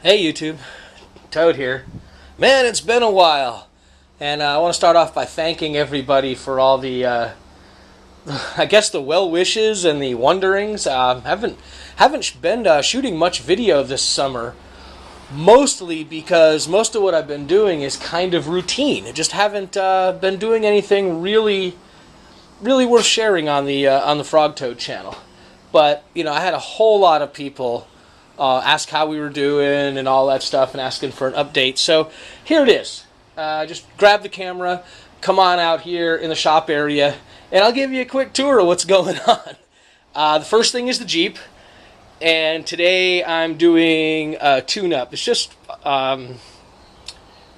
Hey YouTube, Toad here. Man, it's been a while, and I want to start off by thanking everybody for all the, I guess, the well wishes and the wonderings. Haven't been shooting much video this summer, mostly because most of what I've been doing is kind of routine. I just haven't been doing anything really worth sharing on the Dafrogtoad channel. But I had a whole lot of people ask how we were doing and all that stuff and asking for an update. So here it is. Just grab the camera, come on out here in the shop area, and I'll give you a quick tour of what's going on. The first thing is the Jeep, and today I'm doing a tune-up. It's just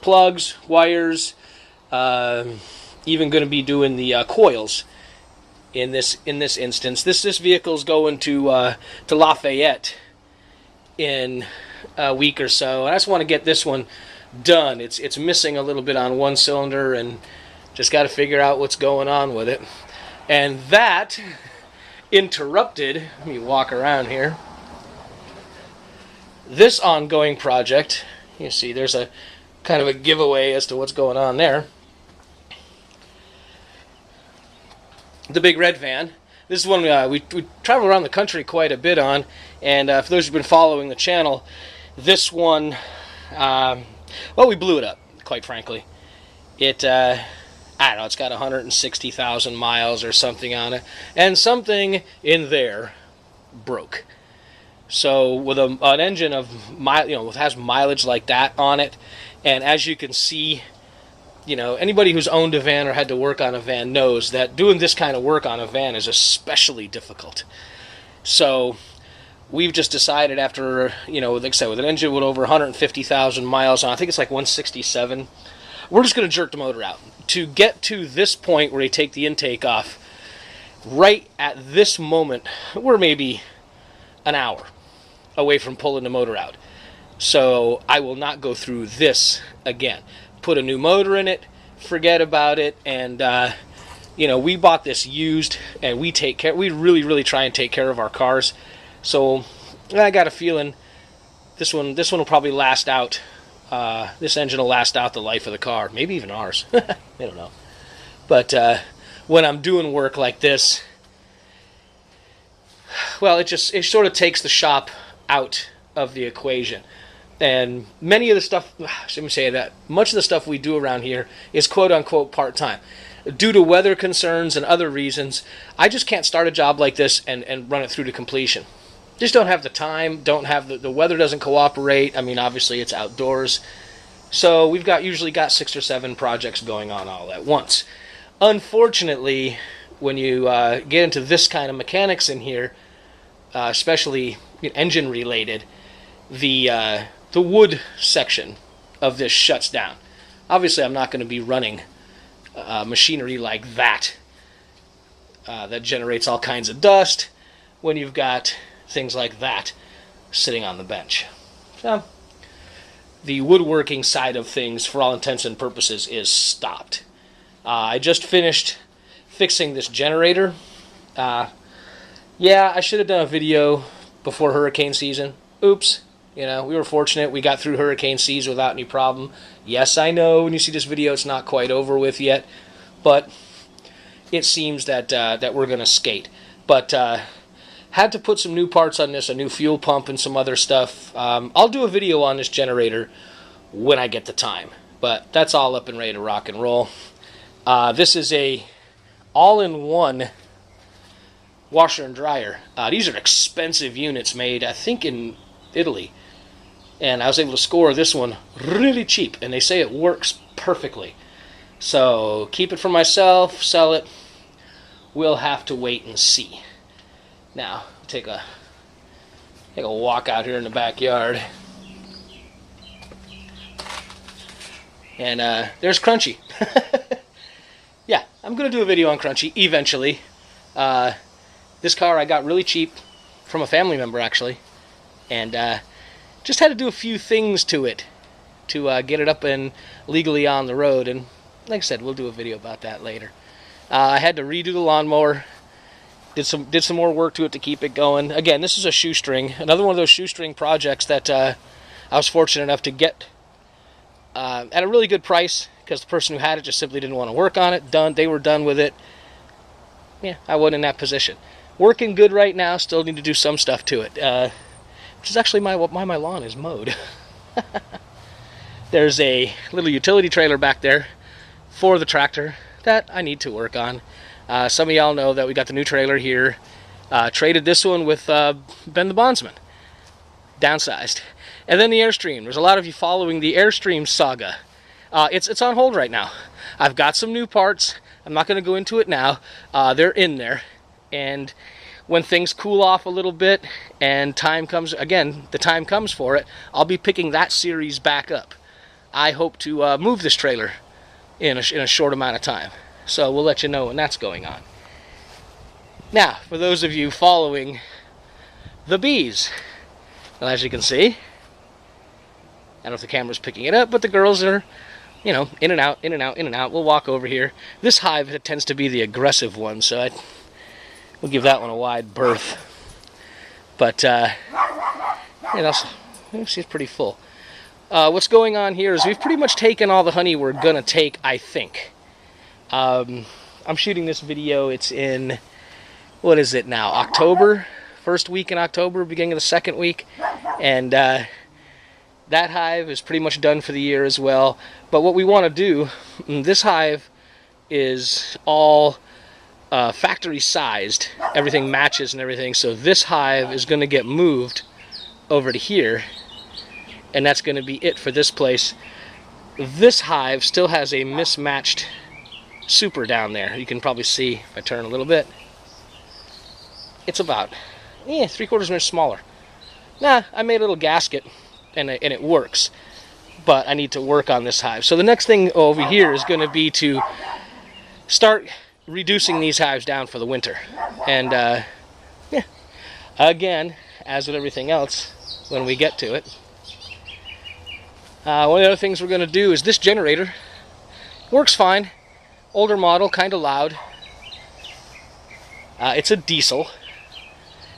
plugs, wires, even going to be doing the coils in this instance. This vehicle's going to Lafayette in a week or so, and I just want to get this one done. It's missing a little bit on one cylinder, and just got to figure out what's going on with it. And that interrupted, let me walk around here, this ongoing project. You see there's a kind of a giveaway as to what's going on there. The big red van. This is one we travel around the country quite a bit on, and for those who've been following the channel, this one, well, we blew it up, quite frankly. I don't know, it's got 160,000 miles or something on it, and something in there broke. So with an engine of has mileage like that on it, and as you can see, anybody who's owned a van or had to work on a van knows that doing this kind of work on a van is especially difficult. So we've just decided after, like I said, with an engine with over 150,000 miles on, I think it's like 167, we're just going to jerk the motor out. To get to this point where you take the intake off, right at this moment, we're maybe an hour away from pulling the motor out. So I will not go through this again. Put a new motor in it, forget about it, and we bought this used, and we really try and take care of our cars. So I got a feeling this one will probably last out. This engine will last out the life of the car, maybe even ours. I don't know. But when I'm doing work like this, well, it sort of takes the shop out of the equation. And many of the stuff, let me say that, much of the stuff we do around here is quote-unquote part-time. Due to weather concerns and other reasons, I just can't start a job like this and run it through to completion. Just don't have the time, the weather doesn't cooperate. I mean, obviously it's outdoors. So we've usually got 6 or 7 projects going on all at once. Unfortunately, when you get into this kind of mechanics in here, especially engine-related, the wood section of this shuts down. Obviously, I'm not going to be running machinery like that that generates all kinds of dust when you've got things like that sitting on the bench. So, the woodworking side of things, for all intents and purposes, is stopped. I just finished fixing this generator. Yeah, I should have done a video before hurricane season. Oops. We were fortunate. We got through hurricane season without any problem. Yes, I know when you see this video it's not quite over with yet, but it seems that we're going to skate. But had to put some new parts on this, a new fuel pump and some other stuff. I'll do a video on this generator when I get the time, but that's all up and ready to rock and roll. This is a all-in-one washer and dryer. These are expensive units made, I think, in Italy. And I was able to score this one really cheap, and they say it works perfectly. So keep it for myself, sell it. We'll have to wait and see. Now, take a walk out here in the backyard. And there's Crunchy. Yeah, I'm going to do a video on Crunchy eventually. This car I got really cheap from a family member, actually. And just had to do a few things to it to get it up and legally on the road. And like I said, we'll do a video about that later. I had to redo the lawnmower. Did some more work to it to keep it going. Again, this is a shoestring. Another one of those shoestring projects that I was fortunate enough to get at a really good price, because the person who had it just simply didn't want to work on it. They were done with it. Yeah, I wasn't in that position. Working good right now, still need to do some stuff to it, which is actually why my lawn is mowed. There's a little utility trailer back there for the tractor that I need to work on. Some of y'all know that we got the new trailer here. Traded this one with Ben the Bondsman. Downsized. And then the Airstream. There's a lot of you following the Airstream saga. It's on hold right now. I've got some new parts. I'm not going to go into it now. They're in there. And when things cool off a little bit and time comes, again, the time comes for it, I'll be picking that series back up. I hope to move this trailer in a short amount of time. So we'll let you know when that's going on. Now, for those of you following the bees, well, as you can see, I don't know if the camera's picking it up, but the girls are, you know, in and out, in and out, in and out. We'll walk over here. This hive tends to be the aggressive one, so we'll give that one a wide berth. But, she's pretty full. What's going on here is we've pretty much taken all the honey we're going to take, I think. I'm shooting this video, it's in, what is it now, October? First week in October, beginning of the second week. And that hive is pretty much done for the year as well. But what we want to do, this hive is all factory sized. Everything matches and everything. So this hive is going to get moved over to here. And that's going to be it for this place. This hive still has a mismatched super down there. You can probably see if I turn a little bit. It's about 3/4 of an inch smaller. Nah, I made a little gasket and it works. But I need to work on this hive. So the next thing over here is going to be to start reducing these hives down for the winter. And again, as with everything else, when we get to it, one of the other things we're going to do is this generator works fine. Older model, kind of loud. It's a diesel,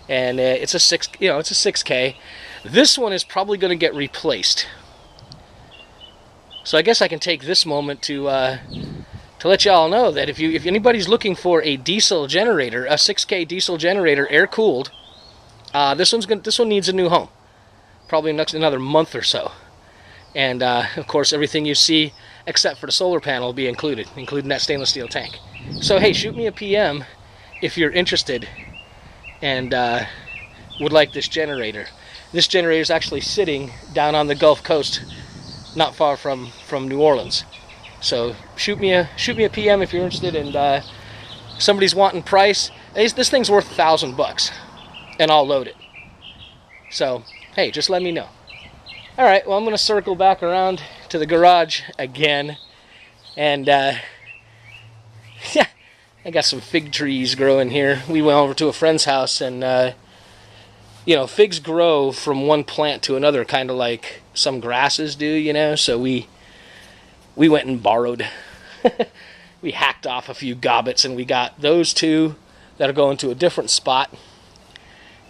and it's a 6K. This one is probably going to get replaced. So I guess I can take this moment to let y'all know that if anybody's looking for a diesel generator, a 6K diesel generator, air cooled, this one needs a new home. Probably another month or so. And, of course, everything you see except for the solar panel will be included, including that stainless steel tank. So, hey, shoot me a PM if you're interested and would like this generator. This generator is actually sitting down on the Gulf Coast, not far from New Orleans. So, shoot me a PM if you're interested, and somebody's wanting price. This thing's worth $1,000, and I'll load it. So, hey, just let me know. Alright, well, I'm going to circle back around to the garage again. And, yeah, I got some fig trees growing here. We went over to a friend's house, and, figs grow from one plant to another, kind of like some grasses do, So we went and borrowed. We hacked off a few gobbets, and we got those two that are going to a different spot.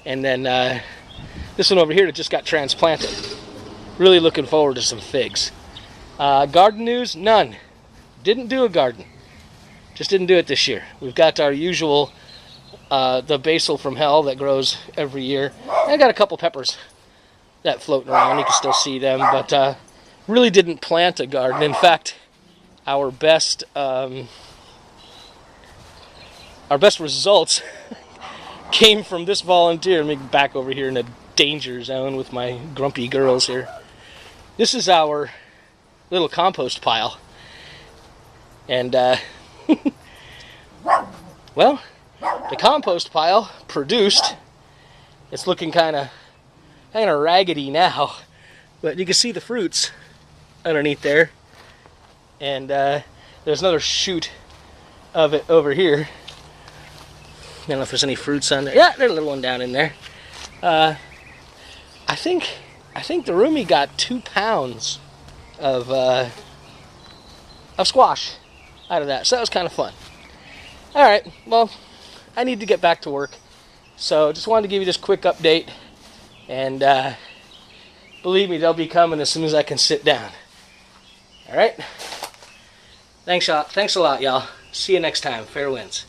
And then this one over here that just got transplanted. Really looking forward to some figs. Garden news? None. Didn't do a garden. Just didn't do it this year. We've got our usual, the basil from hell that grows every year. And I got a couple peppers that floating around. You can still see them. But really didn't plant a garden. In fact, our best results came from this volunteer. Let me back over here in the danger zone with my grumpy girls here. This is our little compost pile. And, well, the compost pile produced. It's looking kind of raggedy now. But you can see the fruits underneath there. And there's another shoot of it over here. I don't know if there's any fruits on there. Yeah, there's a little one down in there. I think the roomie got 2 pounds of squash out of that. So that was kind of fun. Alright, well, I need to get back to work. So just wanted to give you this quick update. And Believe me, they'll be coming as soon as I can sit down. All right? Thanks a lot, y'all. See you next time. Fair winds.